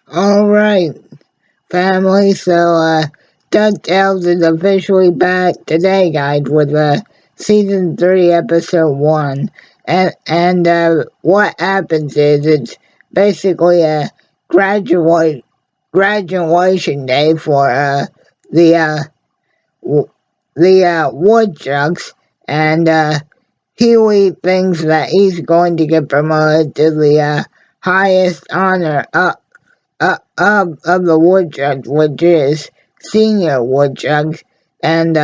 All right, family. DuckTales is officially back today, guys, with season 3, episode 1. And what happens is it's basically a graduate graduation day for the w- woodchucks, and Huey thinks that he's going to get promoted to the highest honor of the woodchucks, which is senior woodchucks, and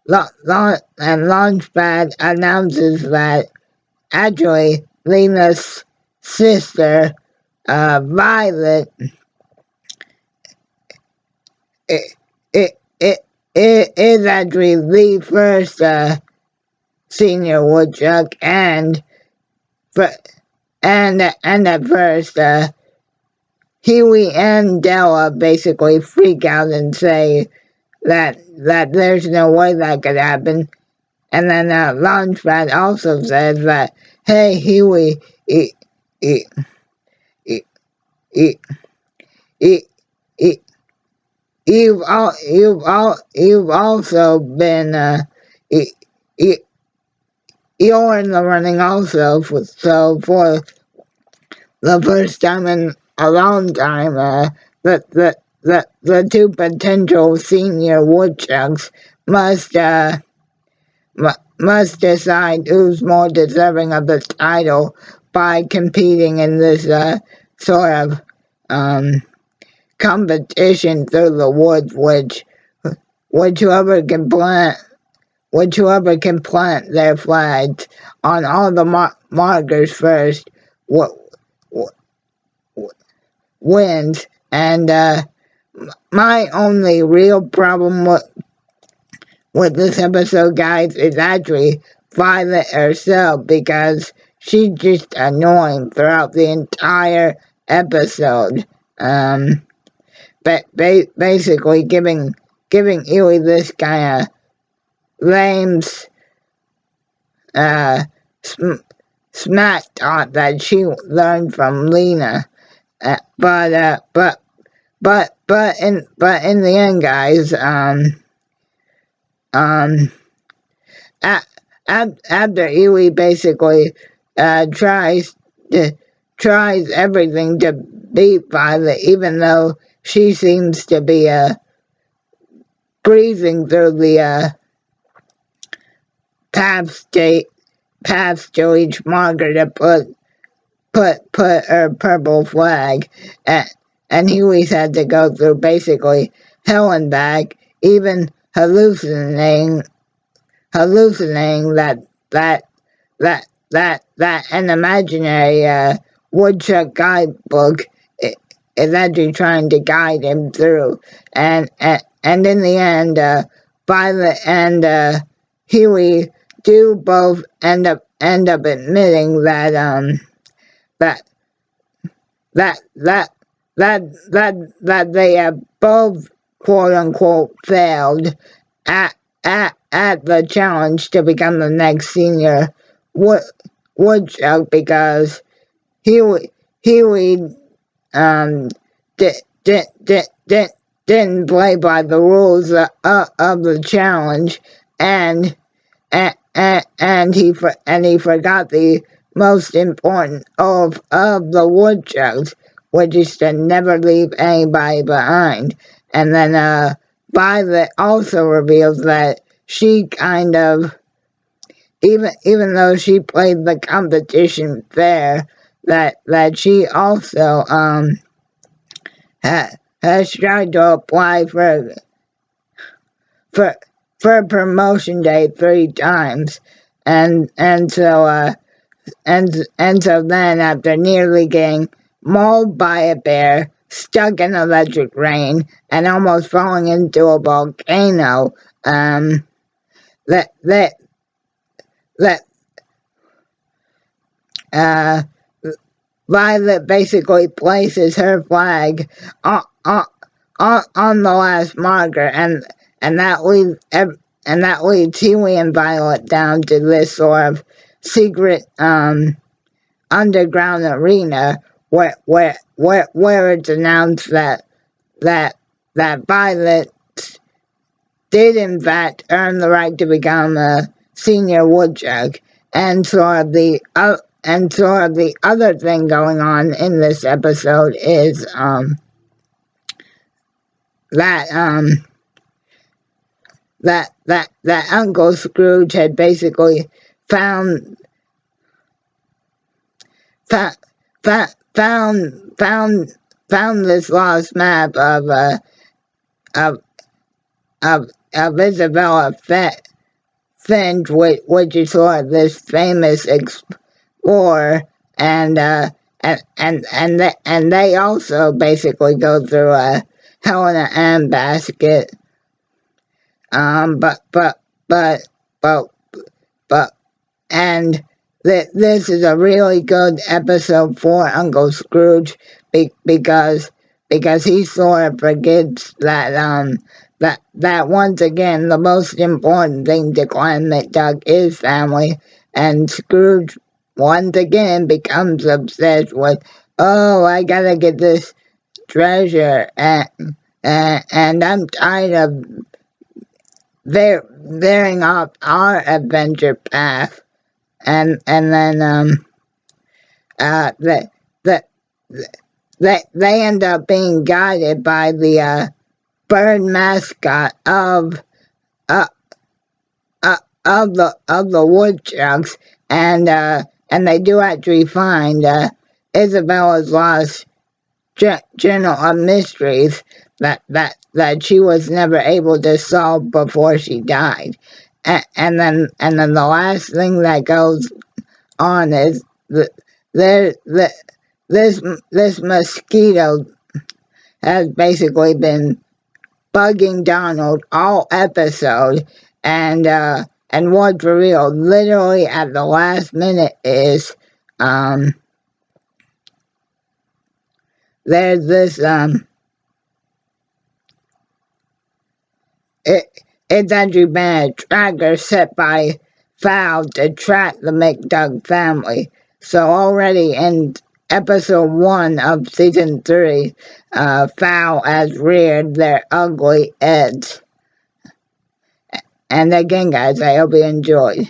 Launchpad announces that actually Lena's sister, Violet, it, it is actually the first senior woodchuck, fir- and at first Huey and Della basically freak out and say that there's no way that could happen. And then Launchpad also says that, hey Huey, e- e- e- e- e- e- you've also been e- e- you're in the running also for the first time in a long time. The two potential senior woodchucks must must decide who's more deserving of the title by competing in this sort of um, competition through the woods, which whoever can plant their flags on all the markers first w- wins. And my only real problem with this episode, guys, is actually Violet herself, because she's just annoying throughout the entire episode. But basically giving Huey this kind of lame uh, sm- smack talk that she learned from Lena. Uh, but uh, but but in the end, guys, um, a- after Huey basically tries everything to beat Violet, even though she seems to be breezing through the paths to each marker to put her purple flag, and Huey's had to go through basically hell and back, even hallucinating that that an imaginary woodchuck guidebook is actually trying to guide him through, and in the end, Violet and Huey do both end up admitting that that that that they have both quote unquote failed at the challenge to become the next senior wood, woodchuck, because Huey did, did, did, did, didn't play by the rules of the challenge, and and he forgot the most important of the woodchucks, which is to never leave anybody behind. And then Violet also reveals that she kind of, even though she played the competition fair, that she also has tried to apply for for promotion day 3 times, and so then, after nearly getting mauled by a bear, stuck in electric rain, and almost falling into a volcano, that that that uh, Violet basically places her flag on the last marker, and that leads Huey and Violet down to this sort of secret underground arena where it's announced that that Violet did in fact earn the right to become a senior woodchuck, and sort of the other thing going on in this episode is that that Uncle Scrooge had basically found found found this lost map of of Isabella Finch, which is sort of this famous explorer, and and they also basically go through a Helena and basket. But but but and this is a really good episode for Uncle Scrooge because he sort of forgets that that once again the most important thing to Climb McDuck is family, and Scrooge once again becomes obsessed with, oh, I gotta get this treasure, and I'm tired of veering off our adventure path. And then the, the, they end up being guided by the bird mascot of the woodchucks, and they do actually find Isabella's lost journal of mysteries that she was never able to solve before she died. And then the last thing that goes on is there this mosquito has basically been bugging Donald all episode, and what's revealed literally at the last minute is there's this it's actually been a tracker set by Fowl to track the McDuck family. So already in episode 1 of season 3, Fowl has reared their ugly eggs. And again, guys, I hope you enjoyed.